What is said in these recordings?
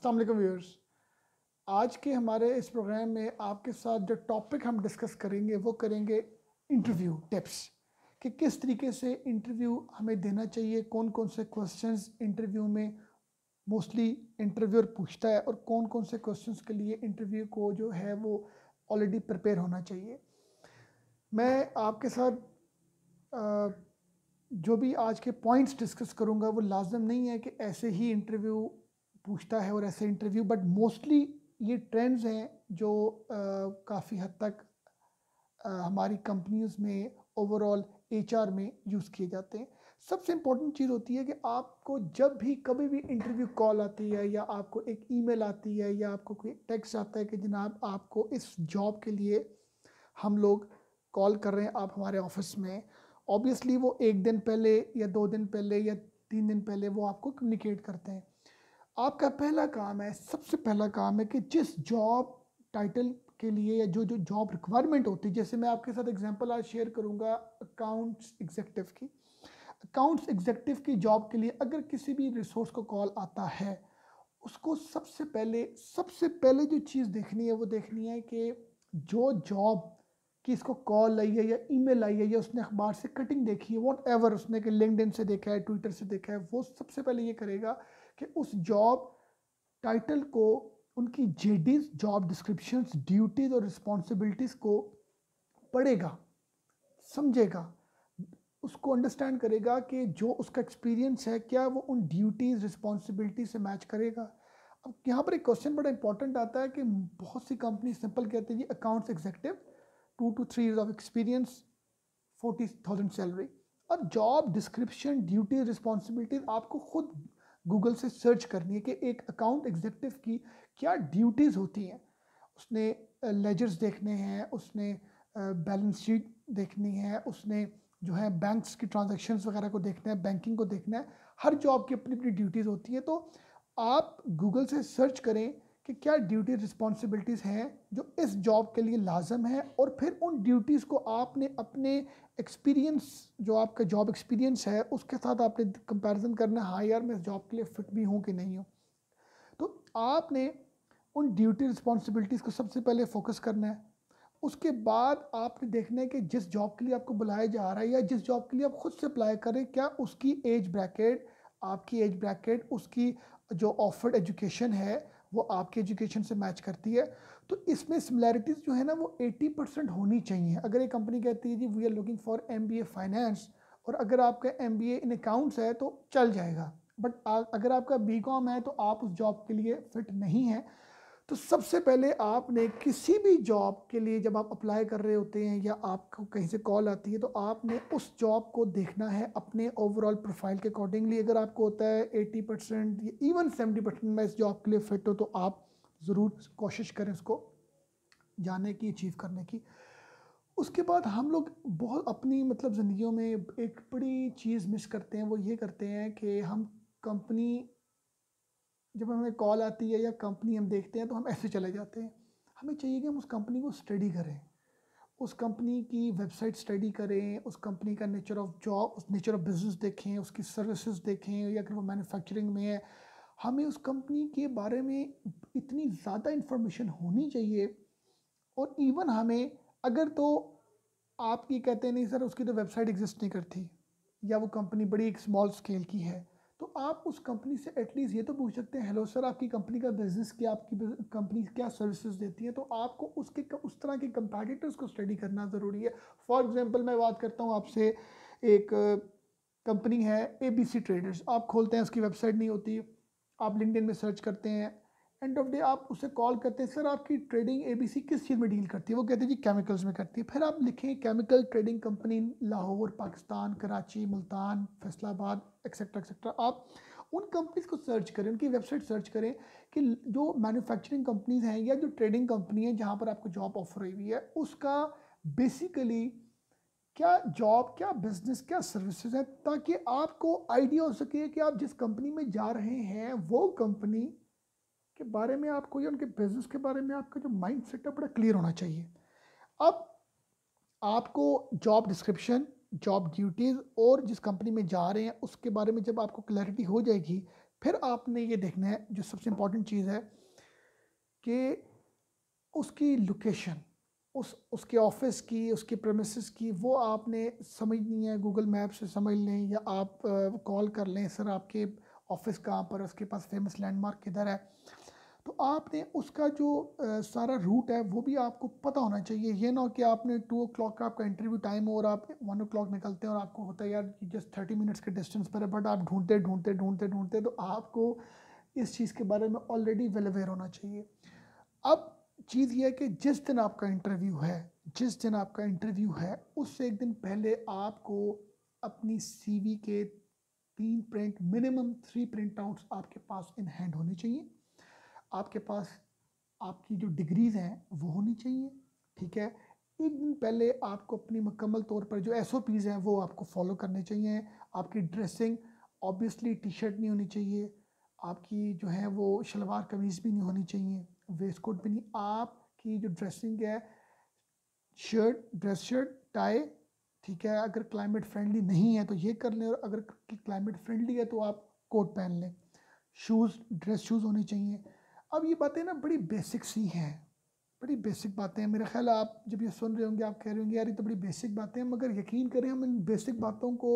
अस्सलाम वालेकुम व्यूअर्स। आज के हमारे इस प्रोग्राम में आपके साथ जो टॉपिक हम डिस्कस करेंगे वो करेंगे इंटरव्यू टिप्स कि किस तरीके से इंटरव्यू हमें देना चाहिए, कौन कौन से क्वेश्चंस इंटरव्यू में मोस्टली इंटरव्यूअर पूछता है और कौन कौन से क्वेश्चंस के लिए इंटरव्यू को जो है वो ऑलरेडी प्रिपेयर होना चाहिए। मैं आपके साथ अ, जो भी आज के पॉइंट्स डिस्कस करूंगा वो लाजम नहीं है कि ऐसे ही इंटरव्यू पूछता है और ऐसे इंटरव्यू, बट मोस्टली ये ट्रेंड्स हैं जो काफ़ी हद तक हमारी कंपनीज में ओवरऑल एचआर में यूज़ किए जाते हैं। सबसे इम्पोर्टेंट चीज़ होती है कि आपको जब भी कभी भी इंटरव्यू कॉल आती है या आपको एक ईमेल आती है या आपको कोई टेक्स्ट आता है कि जनाब आपको इस जॉब के लिए हम लोग कॉल कर रहे हैं, आप हमारे ऑफिस में, ऑब्वियसली वो एक दिन पहले या 2 दिन पहले या 3 दिन पहले वो आपको कम्युनिकेट करते हैं। आपका पहला काम है, सबसे पहला काम है कि जिस जॉब टाइटल के लिए या जो जो जॉब रिक्वायरमेंट होती है, जैसे मैं आपके साथ एग्जांपल आज शेयर करूंगा अकाउंट्स एग्जीक्यूटिव की। अकाउंट्स एग्जीक्यूटिव की जॉब के लिए अगर किसी भी रिसोर्स को कॉल आता है, उसको सबसे पहले जो चीज़ देखनी है वो देखनी है कि जो जॉब कि इसको कॉल आई है या ईमेल आई है या उसने अखबार से कटिंग देखी है, वॉट एवर उसने कि लिंक्डइन से देखा है, ट्विटर से देखा है, वो सबसे पहले ये करेगा कि उस जॉब टाइटल को, उनकी जेडीज, जॉब डिस्क्रिप्शंस, ड्यूटीज और रिस्पॉन्सिबिलिटीज को पढ़ेगा, समझेगा, उसको अंडरस्टैंड करेगा कि जो उसका एक्सपीरियंस है क्या वो उन ड्यूटीज रिस्पॉन्सिबिलिटी से मैच करेगा। अब यहाँ पर एक क्वेश्चन बड़ा इंपॉर्टेंट आता है कि बहुत सी कंपनी सिंपल कहती है जी accounts executive 2 to 3 years of experience, 40,000 salary. और जॉब डिस्क्रिप्शन, ड्यूटी, रिस्पॉन्सिबिलिटीज आपको खुद गूगल से सर्च करनी है कि एक अकाउंट एग्जीक्यूटिव की क्या ड्यूटीज़ होती हैं। उसने लेजर्स देखने हैं, उसने बैलेंस शीट देखनी है, उसने जो है बैंक्स की ट्रांजैक्शंस वगैरह को देखना है, बैंकिंग को देखना है। हर जॉब की अपनी अपनी ड्यूटीज़ होती है। तो आप गूगल से सर्च करें कि क्या ड्यूटी रिस्पॉन्सिबिलिटीज़ हैं जो इस जॉब के लिए लाजम है, और फिर उन ड्यूटीज़ को आपने अपने एक्सपीरियंस, जो आपका जॉब एक्सपीरियंस है उसके साथ आपने कंपैरिजन करना है, हाँ यार मैं इस जॉब के लिए फिट भी हूँ कि नहीं हूँ। तो आपने उन ड्यूटी रिस्पॉन्सिबिलिटीज़ को सबसे पहले फोकस करना है। उसके बाद आपने देखना है कि जिस जॉब के लिए आपको बुलाया जा रहा है या जिस जॉब के लिए आप खुद से अप्लाई करें, क्या उसकी एज ब्रैकेट, आपकी एज ब्रैकेट, उसकी जो ऑफर्ड एजुकेशन है वो आपकी एजुकेशन से मैच करती है। तो इसमें सिमिलैरिटीज़ जो है ना वो 80% होनी चाहिए। अगर एक कंपनी कहती है जी we are looking for MBA finance, और अगर आपका MBA इन अकाउंट्स है तो चल जाएगा, बट अगर आपका BCom है तो आप उस जॉब के लिए फिट नहीं है। तो सबसे पहले आपने किसी भी जॉब के लिए जब आप अप्लाई कर रहे होते हैं या आपको कहीं से कॉल आती है तो आपने उस जॉब को देखना है अपने ओवरऑल प्रोफाइल के अकॉर्डिंगली। अगर आपको होता है 80% या इवन 70% में इस जॉब के लिए फिट हो तो आप ज़रूर कोशिश करें उसको जाने की, अचीव करने की। उसके बाद हम लोग बहुत अपनी मतलब ज़िंदगियों में एक बड़ी चीज़ मिस करते हैं, वो ये करते हैं कि हम कंपनी, जब हमें कॉल आती है या कंपनी हम देखते हैं तो हम ऐसे चले जाते हैं। हमें चाहिए कि हम उस कंपनी को स्टडी करें, उस कंपनी की वेबसाइट स्टडी करें, उस कंपनी का नेचर ऑफ जॉब, उस नेचर ऑफ बिजनेस देखें, उसकी सर्विसेज देखें, या अगर वो मैन्युफैक्चरिंग में है हमें उस कंपनी के बारे में इतनी ज़्यादा इंफॉर्मेशन होनी चाहिए। और इवन हमें अगर तो आप ये कहते हैं नहीं सर उसकी तो वेबसाइट एग्जिस्ट नहीं करती या वो कंपनी बड़ी एक स्मॉल स्केल की है, तो आप उस कंपनी से एटलीस्ट ये तो पूछ सकते हैं हेलो सर आपकी कंपनी का बिजनेस क्या, आपकी कंपनी क्या सर्विसेज देती है। तो आपको उस तरह के कंपैटिटर्स को स्टडी करना ज़रूरी है। फॉर एग्जांपल मैं बात करता हूँ आपसे, एक कंपनी है ABC ट्रेडर्स, आप खोलते हैं उसकी वेबसाइट नहीं होती, आप लिंक्डइन में सर्च करते हैं, एंड ऑफ डे आप उसे कॉल करते हैं सर आपकी ट्रेडिंग ABC किस चीज़ में डील करती है, वो कहते हैं जी केमिकल्स में करती है। फिर आप लिखें chemical trading company Lahore, Pakistan, Karachi, Multan, Faisalabad, etcetera etcetera. आप उन कंपनीज को सर्च करें, उनकी वेबसाइट सर्च करें कि जो मैन्युफैक्चरिंग कंपनीज हैं या जो ट्रेडिंग कंपनी है जहाँ पर आपको जॉब ऑफर हुई है उसका बेसिकली क्या जॉब, क्या बिजनेस, क्या सर्विसेज है, ताकि आपको आइडिया हो सके कि आप जिस कंपनी में जा रहे हैं वो कंपनी के बारे में आपको या उनके बिजनेस के बारे में आपका जो माइंड सेट है बड़ा क्लियर होना चाहिए। अब आपको जॉब डिस्क्रिप्शन, जॉब ड्यूटीज़ और जिस कंपनी में जा रहे हैं उसके बारे में जब आपको क्लैरिटी हो जाएगी, फिर आपने ये देखना है, जो सबसे इम्पोर्टेंट चीज़ है कि उसकी लोकेशन, उसके ऑफिस की, उसके प्रेमिसेस की, वो आपने समझनी है। गूगल मैप से समझ लें या आप कॉल कर लें, सर आपके ऑफिस कहाँ पर है, उसके पास फेमस लैंडमार्क किधर है। तो आपने उसका जो सारा रूट है वो भी आपको पता होना चाहिए। ये ना हो कि आपने 2 o'clock का आपका इंटरव्यू टाइम हो और आप 1 o'clock निकलते हैं और आपको होता है यार जस्ट 30 मिनट्स के डिस्टेंस पर है, बट आप ढूंढते ढूंढते ढूंढते ढूंढते, तो आपको इस चीज़ के बारे में ऑलरेडी वेल अवेयर होना चाहिए। अब चीज़ ये है कि जिस दिन आपका इंटरव्यू है, जिस दिन आपका इंटरव्यू है उससे एक दिन पहले आपको अपनी सीवी के 3 प्रिंट, मिनिमम 3 प्रिंट आउट्स आपके पास इन हैंड होने चाहिए। आपके पास आपकी जो डिग्रीज़ हैं वो होनी चाहिए, ठीक है। एक दिन पहले आपको अपनी मुकम्मल तौर पर जो एसओपीज़ हैं वो आपको फॉलो करने चाहिए। आपकी ड्रेसिंग ऑब्वियसली टी शर्ट नहीं होनी चाहिए, आपकी जो है वो शलवार कमीज़ भी नहीं होनी चाहिए, वेस्ट कोट भी नहीं। आपकी जो ड्रेसिंग है, शर्ट, ड्रेस शर्ट, टाई, ठीक है। अगर क्लाइमेट फ्रेंडली नहीं है तो ये कर लें, और अगर क्लाइमेट फ्रेंडली है तो आप कोट पहन लें। शूज़, ड्रेस शूज़ होने चाहिए। अब ये बातें ना बड़ी बेसिक सी हैं, बड़ी बेसिक बातें हैं। मेरा ख्याल है आप जब ये सुन रहे होंगे आप कह रहे होंगे यार ये तो बड़ी बेसिक बातें हैं, मगर यकीन करें हम इन बेसिक बातों को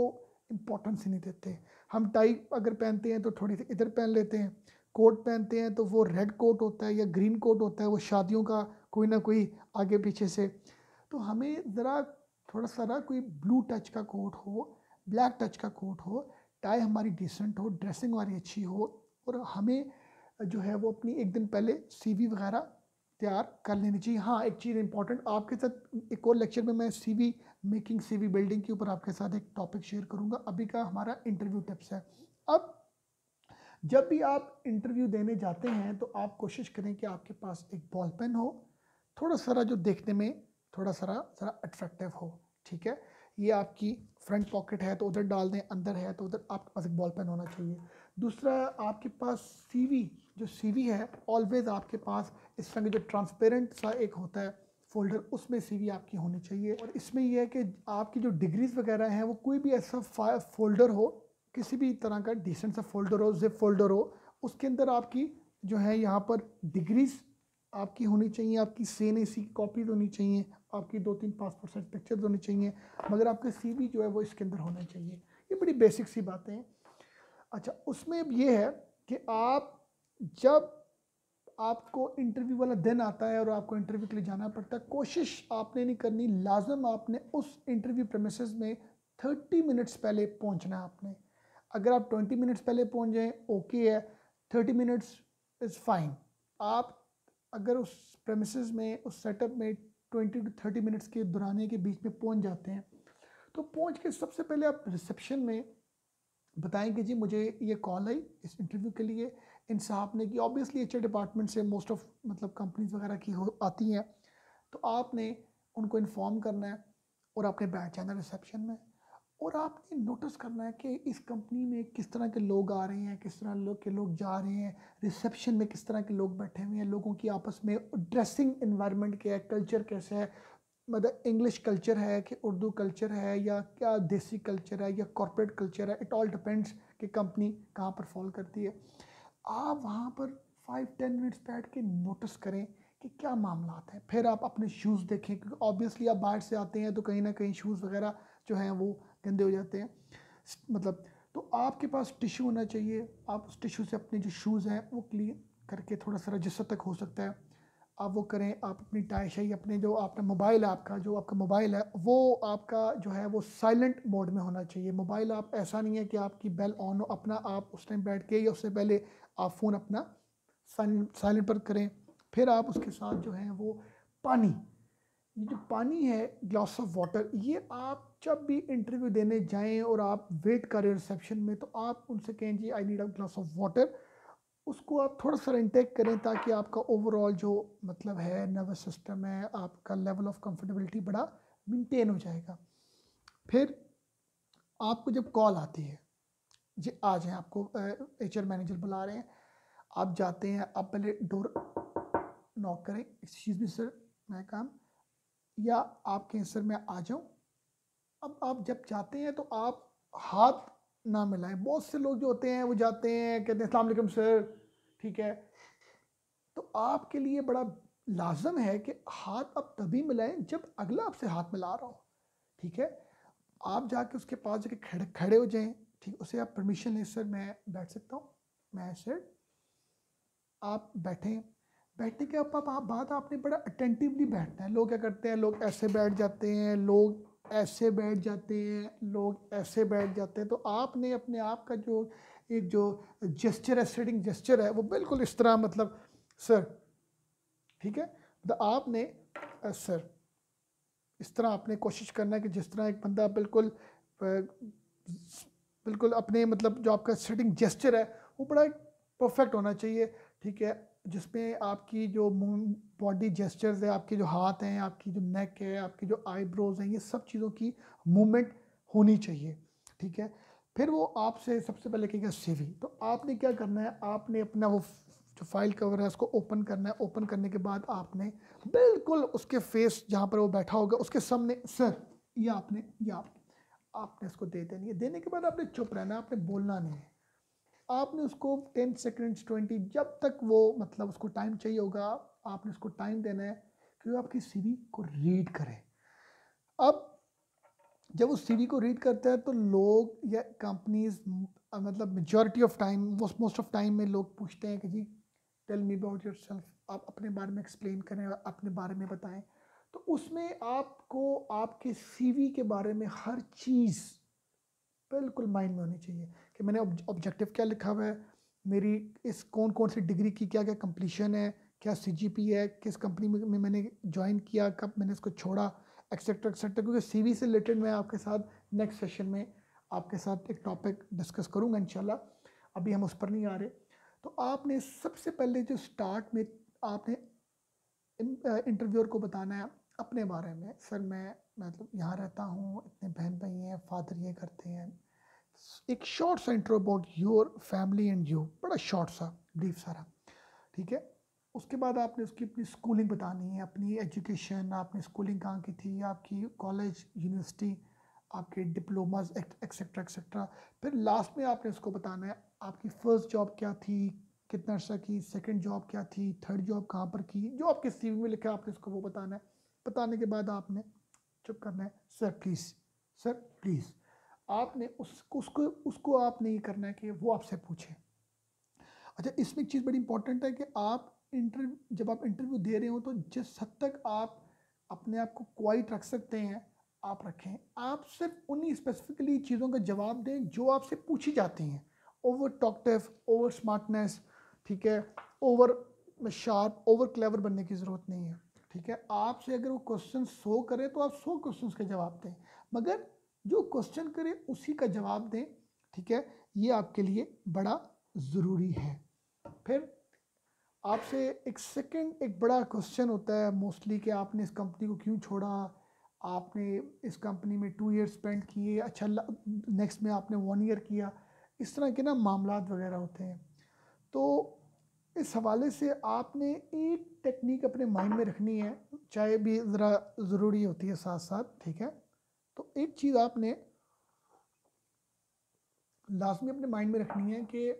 इम्पोर्टेंस ही नहीं देते। हम टाई अगर पहनते हैं तो थोड़ी सी इधर पहन लेते हैं, कोट पहनते हैं तो वो रेड कोट होता है या ग्रीन कोट होता है, वो शादियों का कोई ना कोई आगे पीछे से। तो हमें ज़रा थोड़ा सा ना कोई ब्लू टच का कोट हो, ब्लैक टच का कोट हो, टाई हमारी डिसेंट हो, ड्रेसिंग हमारी अच्छी हो, और हमें जो है वो अपनी एक दिन पहले सीवी वगैरह तैयार कर लेनी चाहिए। हाँ, एक चीज़ इंपॉर्टेंट आपके साथ एक और लेक्चर में मैं सीवी मेकिंग, सीवी बिल्डिंग के ऊपर आपके साथ एक टॉपिक शेयर करूँगा। अभी का हमारा इंटरव्यू टिप्स है। अब जब भी आप इंटरव्यू देने जाते हैं तो आप कोशिश करें कि आपके पास एक बॉल पेन हो, थोड़ा सारा जो देखने में थोड़ा सारा ज़रा अट्रैक्टिव हो, ठीक है। ये आपकी फ्रंट पॉकेट है तो उधर डाल दें, अंदर है तो उधर आपके पास एक बॉल पेन होना चाहिए। दूसरा, आपके पास सीवी, जो सीवी है ऑलवेज आपके पास इस तरह का जो ट्रांसपेरेंट सा एक होता है फोल्डर, उसमें सीवी आपकी होनी चाहिए। और इसमें यह है कि आपकी जो डिग्रीज वगैरह हैं वो कोई भी ऐसा फोल्डर हो, किसी भी तरह का डिसेंट सा फोल्डर हो, जिप फोल्डर हो, उसके अंदर आपकी जो है यहाँ पर डिग्रीज आपकी होनी चाहिए, आपकी सेम एसी की कॉपीज होनी चाहिए, आपकी 2-3 पासपोर्ट साइज पिक्चर्स होनी चाहिए, मगर आपका सीवी जो है वो इसके अंदर होना चाहिए। ये बड़ी बेसिक सी बातें हैं। अच्छा, उसमें अब ये है कि आप जब आपको इंटरव्यू वाला दिन आता है और आपको इंटरव्यू के लिए जाना पड़ता है, कोशिश आपने नहीं करनी, लाजम आपने उस इंटरव्यू प्रेमिसेस में 30 मिनट्स पहले पहुंचना है आपने। अगर आप 20 मिनट्स पहले पहुंच जाएं ओके है, 30 मिनट्स इज़ फाइन। आप अगर उस प्रेमिसेस में, उस सेटअप में 20 to 30 मिनट्स के दौराने के बीच में पहुंच जाते हैं, तो पहुंच के सबसे पहले आप रिसेप्शन में बताएं कि जी मुझे ये कॉल आई इस इंटरव्यू के लिए, इन साहब ने की। ऑब्वियसली एचआर डिपार्टमेंट से मोस्ट ऑफ मतलब कंपनीज वगैरह की हो आती हैं, तो आपने उनको इन्फॉर्म करना है और आपने बैठ जाना रिसेप्शन में। और आपने नोटिस करना है कि इस कंपनी में किस तरह के लोग आ रहे हैं, किस तरह के लोग जा रहे हैं, रिसेप्शन में किस तरह के लोग बैठे हुए हैं, लोगों की आपस में ड्रेसिंग इन्वायरमेंट क्या है, कल्चर कैसा है, मतलब इंग्लिश कल्चर है कि उर्दू कल्चर है या क्या देसी कल्चर है या कॉर्पोरेट कल्चर है, इट ऑल डिपेंड्स कि कंपनी कहाँ पर फॉलो करती है। आप वहाँ पर 5-10 मिनट्स बैठ के नोटिस करें कि क्या मामलात हैं। फिर आप अपने शूज़ देखें, क्योंकि ऑब्वियसली आप बाहर से आते हैं तो कहीं ना कहीं शूज़ वगैरह जो हैं वो गंदे हो जाते हैं, मतलब। तो आपके पास टिश्यू होना चाहिए, आप उस टिश्यू से अपने जो शूज़ हैं वो क्लीन करके थोड़ा सा जिस हद तक हो सकता है आप वो करें। आप अपनी टाई शाई, अपने जो आपका मोबाइल है, आपका जो आपका मोबाइल है वो आपका जो है वो साइलेंट मोड में होना चाहिए। मोबाइल आप ऐसा नहीं है कि आपकी बेल ऑन हो, अपना आप उस टाइम बैठ के या उससे पहले आप फ़ोन अपना साइलेंट पर करें। फिर आप उसके साथ जो है वो पानी, ये जो पानी है, ग्लास ऑफ वाटर, ये आप जब भी इंटरव्यू देने जाएं और आप वेट करें रिसेप्शन में तो आप उनसे कहें जी I need a glass of water. उसको आप थोड़ा सा इंटेक करें ताकि आपका ओवरऑल जो मतलब है नर्वस सिस्टम है, आपका लेवल ऑफ कंफर्टेबिलिटी बड़ा मेंटेन हो जाएगा। फिर आपको जब कॉल आती है जी आ जाए, आपको एचआर मैनेजर बुला रहे हैं, आप जाते हैं, आप पहले डोर नॉक करें, एक्सक्यूज मी सर मैं काम, या आप कहें सर मैं आ जाऊं। अब आप जब जाते हैं तो आप हाथ ना मिलाएं। बहुत से लोग जो होते हैं वो जाते हैं, कहते हैं अस्सलाम वालेकुम सर, ठीक है। तो आपके लिए बड़ा लाजम है कि हाथ आप तभी मिलाएं जब अगला आपसे हाथ मिला रहा हो, ठीक है। आप जाके उसके पास जाके खड़े खड़े हो जाएं, ठीक, उसे आप परमिशन लें, सर मैं बैठ सकता हूँ, मैं सर, आप बैठें। बैठने के बाद आपने बड़ा अटेंटिवली बैठना है। लोग क्या करते हैं, लोग ऐसे बैठ जाते हैं, लोग ऐसे बैठ जाते हैं, लोग ऐसे बैठ जाते हैं। तो आपने अपने आप का जो एक जो जेस्चर है, सिटिंग जेस्चर है, वो बिल्कुल इस तरह, मतलब सर, ठीक है। तो आपने सर इस तरह आपने कोशिश करना है कि जिस तरह एक बंदा बिल्कुल बिल्कुल अपने, मतलब जो आपका सिटिंग जेस्चर है वो बड़ा परफेक्ट होना चाहिए, ठीक है। जिसमें आपकी जो बॉडी जेस्चर्स है, आपके जो हाथ हैं, आपकी जो नेक है, आपकी जो आईब्रोज हैं, ये सब चीज़ों की मूवमेंट होनी चाहिए, ठीक है। फिर वो आपसे सबसे पहले कहेगा सीवी। तो आपने क्या करना है, आपने अपना वो जो फाइल कवर है उसको ओपन करना है। ओपन करने के बाद आपने बिल्कुल उसके फेस जहाँ पर वो बैठा होगा उसके सामने सर, ये आपने उसको दे देनी है। देने के बाद आपने चुप रहना है, आपने बोलना नहीं है। आपने उसको 10 सेकेंड्स 20, जब तक वो, मतलब उसको टाइम चाहिए होगा, आपने उसको टाइम देना है कि वो आपकी सीवी को रीड करे। अब जब उस सीवी को रीड करता है तो लोग या कंपनीज, मतलब majority of time, most of time में लोग पूछते हैं कि जी टेल मी अबाउट योरसेल्फ, आप अपने बारे में एक्सप्लेन करें, अपने बारे में बताएं। तो उसमें आपको आपके सीवी के बारे में हर चीज़ बिल्कुल माइंड में होनी चाहिए कि मैंने ऑब्जेक्टिव क्या लिखा हुआ है, मेरी इस कौन कौन सी डिग्री की क्या क्या कंप्लीशन है, क्या सीजीपी है, किस कंपनी में मैंने ज्वाइन किया, कब मैंने इसको छोड़ा, एक्सेट्रा एक्सेट्रा। क्योंकि सीवी से रिलेटेड मैं आपके साथ नेक्स्ट सेशन में आपके साथ एक टॉपिक डिस्कस करूँगा इंशाल्लाह, अभी हम उस पर नहीं आ रहे। तो आपने सबसे पहले जो स्टार्ट में आपने इंटरव्यूअर को बताना है अपने बारे में, सर मैं मतलब यहाँ रहता हूँ, इतने बहन भाई हैं, फादर ये करते हैं। एक शॉर्ट सा intro about your family and you, बड़ा शॉर्ट सा ब्रीफ सारा, ठीक है। उसके बाद आपने उसकी अपनी स्कूलिंग बतानी है, अपनी एजुकेशन, आपने स्कूलिंग कहाँ की थी, आपकी कॉलेज, यूनिवर्सिटी, आपके डिप्लोमाज एक्सेट्रा एक्सेट्रा। फिर लास्ट में आपने उसको बताना है आपकी फ़र्स्ट जॉब क्या थी, कितना अर्सा की, सेकंड जॉब क्या थी, थर्ड जॉब कहाँ पर की, जो आपके सीवी में लिखा है आपने उसको वो बताना है। बताने के बाद आपने चुप करना है, सर प्लीज़, सर प्लीज़। आपने उसको आपने ये करना है कि वो आपसे पूछे। अच्छा, इसमें एक चीज़ बड़ी इंपॉर्टेंट है कि आप जब आप इंटरव्यू दे रहे हो तो जिस हद तक आप अपने आप को क्वाइट रख सकते हैं आप रखें। आप सिर्फ उन्हीं स्पेसिफिकली चीज़ों का जवाब दें जो आपसे पूछी जाती हैं। ओवर टॉकटिव, ओवर स्मार्टनेस, ठीक है, ओवर शार्प, ओवर क्लेवर बनने की ज़रूरत नहीं है, ठीक है। आपसे अगर वो क्वेश्चन 100 करे तो आप 100 क्वेश्चन के जवाब दें, मगर जो क्वेश्चन करे उसी का जवाब दें, ठीक है। ये आपके लिए बड़ा ज़रूरी है। फिर आपसे एक बड़ा क्वेश्चन होता है मोस्टली कि आपने इस कंपनी को क्यों छोड़ा, आपने इस कंपनी में 2 ईयर स्पेंड किए, अच्छा नेक्स्ट में आपने 1 ईयर किया, इस तरह के ना मामला वगैरह होते हैं। तो इस हवाले से आपने एक टेक्निक अपने माइंड में रखनी है, चाहे भी ज़रा ज़रूरी होती है साथ साथ, ठीक है। तो एक चीज़ आपने लाजमी अपने माइंड में रखनी है कि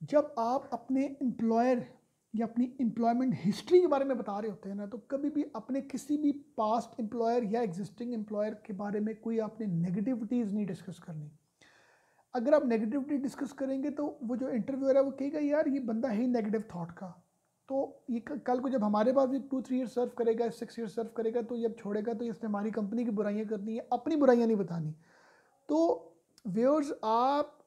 जब आप अपने एम्प्लॉयर या अपनी एम्प्लॉयमेंट हिस्ट्री के बारे में बता रहे होते हैं ना, तो कभी भी अपने किसी भी पास्ट एम्प्लॉयर या एग्जिस्टिंग एम्प्लॉयर के बारे में कोई आपने नेगेटिविटीज़ नहीं डिस्कस करनी। अगर आप नेगेटिविटी डिस्कस करेंगे तो वो जो इंटरव्यूअर है वो कहेगा यार ये बंदा है ही नेगेटिव थॉट का। तो ये कल को जब हमारे पास भी 2-3 ईयर सर्व करेगा, 6 ईयर सर्व करेगा, तो जब छोड़ेगा तो इसने हमारी कंपनी की बुराइयां करनी है, अपनी बुराइयां नहीं बतानी। तो व्यूअर्स, आप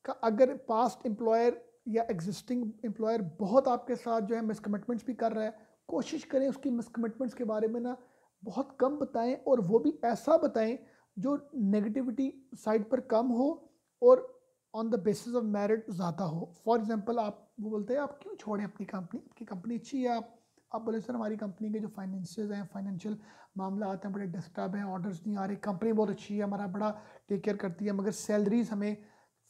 का अगर पास्ट एम्प्लॉयर या एग्जिस्टिंग एम्प्लॉयर बहुत आपके साथ जो है मिसकमिटमेंट्स भी कर रहा है, कोशिश करें उसकी मिसकमिटमेंट्स के बारे में ना बहुत कम बताएं, और वो भी ऐसा बताएं जो नेगेटिविटी साइड पर कम हो और on the basis of merit ज़्यादा हो। फॉर एग्जांपल आप वो बोलते हैं आप क्यों छोड़ें अपनी कंपनी, आपकी कंपनी अच्छी है, आप बोले सर हमारी कंपनी के जो फाइनेंशियल हैं, फाइनेंशियल मामला आते हैं बड़े डिस्टर्ब हैं, ऑर्डर्स नहीं आ रहे, कंपनी बहुत अच्छी है, हमारा बड़ा टेक केयर करती है, मगर सैलरीज हमें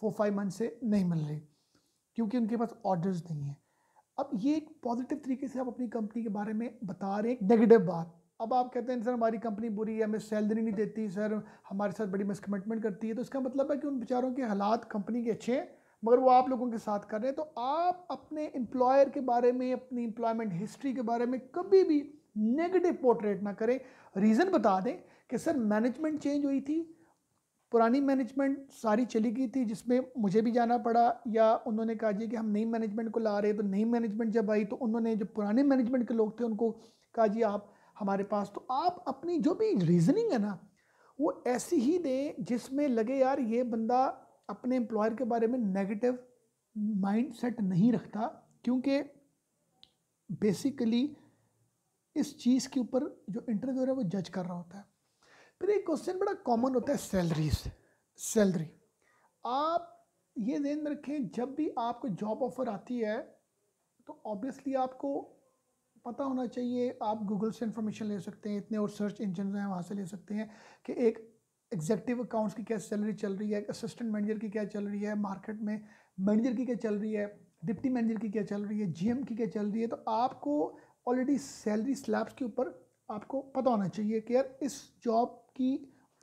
4-5 मंथ से नहीं मिल रही क्योंकि उनके पास ऑर्डर्स नहीं है। अब ये एक पॉजिटिव तरीके से आप अपनी कंपनी के बारे में बता रहे हैं, एक नेगेटिव बात, अब आप कहते हैं सर हमारी कंपनी बुरी है, हमें सैलरी नहीं देती सर, हमारे साथ बड़ी मिसकमिटमेंट करती है, तो इसका मतलब है कि उन बेचारों के हालात कंपनी के अच्छे हैं मगर वो आप लोगों के साथ कर रहे हैं। तो आप अपने एम्प्लॉयर के बारे में, अपनी एम्प्लॉयमेंट हिस्ट्री के बारे में कभी भी नेगेटिव पोर्ट्रेट ना करें। रीज़न बता दें कि सर मैनेजमेंट चेंज हुई थी, पुरानी मैनेजमेंट सारी चली गई थी जिसमें मुझे भी जाना पड़ा, या उन्होंने कहा जी कि हम नई मैनेजमेंट को ला रहे हैं, तो नई मैनेजमेंट जब आई तो उन्होंने जो पुराने मैनेजमेंट के लोग थे उनको कहा जी आप हमारे पास। तो आप अपनी जो भी रीजनिंग है ना वो ऐसी ही दें जिसमें लगे यार ये बंदा अपने एम्प्लॉयर के बारे में नेगेटिव माइंड सेट नहीं रखता, क्योंकि बेसिकली इस चीज़ के ऊपर जो इंटरव्यूअर है वो जज कर रहा होता है। फिर एक क्वेश्चन बड़ा कॉमन होता है सैलरी। आप ये ध्यान में रखें जब भी आपको जॉब ऑफर आती है तो ऑब्वियसली आपको पता होना चाहिए, आप गूगल से इंफॉर्मेशन ले सकते हैं, इतने और सर्च इंजन हैं वहाँ से ले सकते हैं कि एक एग्जेक्टिव अकाउंट्स की क्या सैलरी चल रही है, असिस्टेंट मैनेजर की क्या चल रही है मार्केट में, मैनेजर की क्या चल रही है, डिप्टी मैनेजर की क्या चल रही है, जीएम की क्या चल रही है। तो आपको ऑलरेडी सैलरी स्लैब्स के ऊपर आपको पता होना चाहिए कि यार इस जॉब की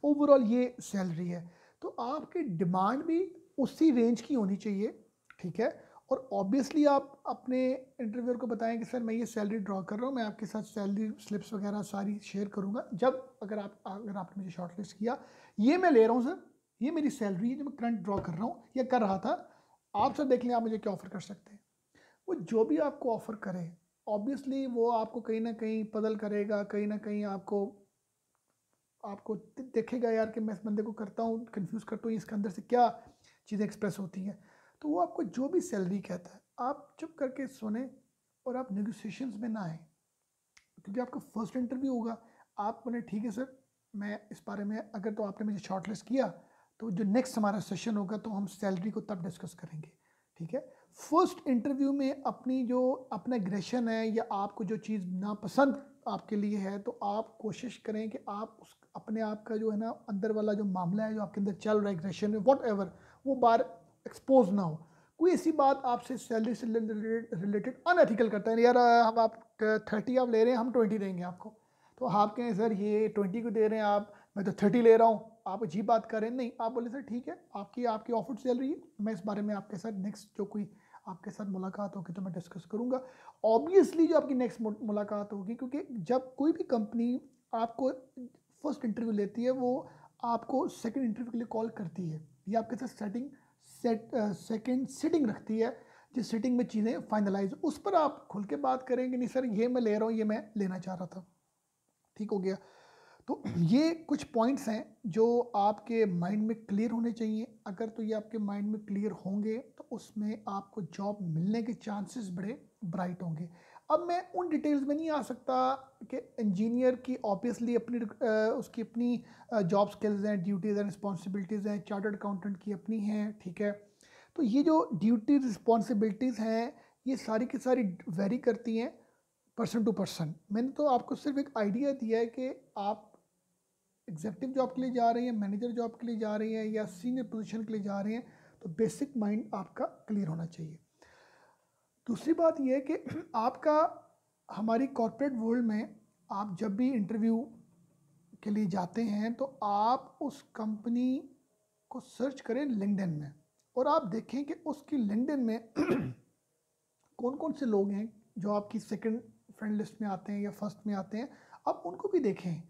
ओवरऑल ये सैलरी है, तो आपकी डिमांड भी उसी रेंज की होनी चाहिए, ठीक है। और ऑब्वियसली आप अपने इंटरव्यूअर को बताएं कि सर मैं ये सैलरी ड्रॉ कर रहा हूँ, मैं आपके साथ सैलरी स्लिप्स वगैरह सारी शेयर करूँगा जब अगर आपने मुझे शॉर्टलिस्ट किया, ये मैं ले रहा हूँ सर, ये मेरी सैलरी है जो मैं करंट ड्रॉ कर रहा हूँ या कर रहा था, आप सर देख लें आप मुझे क्या ऑफ़र कर सकते हैं। वो जो भी आपको ऑफ़र करे ऑब्वियसली वो आपको कहीं ना कहीं पदल करेगा, कहीं ना कहीं आपको आपको देखेगा यार कि मैं इस बंदे को करता हूँ, कंफ्यूज करता हूँ, इसके अंदर से क्या चीज़ें एक्सप्रेस होती हैं। तो वो आपको जो भी सैलरी कहता है आप चुप करके सुने और आप नेगोशिएशंस में ना आए, क्योंकि आपका फर्स्ट इंटरव्यू होगा। आप बोले ठीक है सर मैं इस बारे में, अगर तो आपने मुझे शॉर्टलिस्ट किया तो जो नेक्स्ट हमारा सेशन होगा तो हम सैलरी को तब डिस्कस करेंगे, ठीक है। फर्स्ट इंटरव्यू में अपनी जो अपना एग्रेशन है या आपको जो चीज़ नापसंद आपके लिए है तो आप कोशिश करें कि आप उस अपने आप का जो है ना अंदर वाला जो मामला है जो आपके अंदर चल रहा है एग्रेशन वॉट एवर, वो बाहर एक्सपोज ना हो। कोई ऐसी बात आपसे सैलरी से रिलेटेड अनएथिकल करता है, यार हम आप 30 आप ले रहे हैं हम 20 देंगे आपको, तो आप कहें सर ये 20 को दे रहे हैं आप, मैं तो 30 ले रहा हूँ, आप अजीब बात करें। नहीं, आप बोले सर ठीक है आपकी आपकी ऑफर सैलरी है, मैं इस बारे में आपके साथ नेक्स्ट जो कोई आपके साथ मुलाकात होगी तो मैं डिस्कस करूँगा। ऑब्वियसली जो आपकी नेक्स्ट मुलाकात होगी, क्योंकि जब कोई भी कंपनी आपको फर्स्ट इंटरव्यू लेती है वो आपको सेकंड इंटरव्यू के लिए कॉल करती है या आपके साथ सेकंड सिटिंग रखती है, जिस सिटिंग में चीज़ें फाइनलाइज उस पर आप खुल के बात करेंगे, नहीं सर ये मैं ले रहा हूँ, ये मैं लेना चाह रहा था, ठीक हो गया। तो ये कुछ पॉइंट्स हैं जो आपके माइंड में क्लियर होने चाहिए। अगर तो ये आपके माइंड में क्लियर होंगे तो उसमें आपको जॉब मिलने के चांसेस बड़े ब्राइट होंगे। अब मैं उन डिटेल्स में नहीं आ सकता कि इंजीनियर की ऑब्वियसली अपनी उसकी अपनी जॉब स्किल्स हैं, ड्यूटीज़ एंड रिस्पॉन्सिबिलिटीज़ हैं, चार्टर्ड अकाउंटेंट की अपनी हैं, ठीक है। तो ये जो ड्यूटी रिस्पॉन्सिबिलिटीज़ हैं ये सारी की सारी वेरी करती हैं पर्सन टू पर्सन। मैंने तो आपको सिर्फ एक आइडिया दिया है कि आप एग्जेक्टिव जॉब के लिए जा रही हैं, मैनेजर जॉब के लिए जा रही हैं या सीनियर पोजीशन के लिए जा रही हैं, तो बेसिक माइंड आपका क्लियर होना चाहिए। दूसरी बात यह है कि आपका हमारी कॉर्पोरेट वर्ल्ड में आप जब भी इंटरव्यू के लिए जाते हैं तो आप उस कंपनी को सर्च करें लिंक्डइन में और आप देखें कि उसकी लिंक्डइन में कौन कौन से लोग हैं जो आपकी सेकंड फ्रेंड लिस्ट में आते हैं या फर्स्ट में आते हैं, आप उनको भी देखें,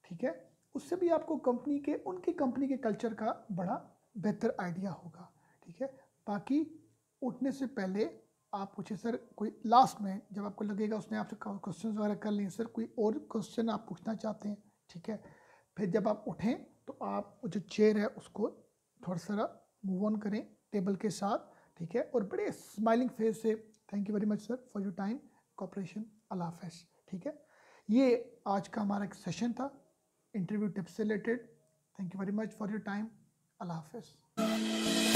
ठीक है। उससे भी आपको कंपनी के उनकी कंपनी के कल्चर का बड़ा बेहतर आइडिया होगा, ठीक है। बाकी उठने से पहले आप पूछे सर कोई लास्ट में जब आपको लगेगा उसने आपसे क्वेश्चन वगैरह कर लिए, सर कोई और क्वेश्चन आप पूछना चाहते हैं, ठीक है। फिर जब आप उठें तो आप जो चेयर है उसको थोड़ा सा मूव ऑन करें टेबल के साथ, ठीक है, और बड़े स्माइलिंग फेस से thank you very much sir for your time cooperation, अल्लाह हाफ़िज़, ठीक है। ये आज का हमारा एक सेशन था इंटरव्यू टिप्स से related. Thank you very much for your time, अल्लाह हाफ़िज़।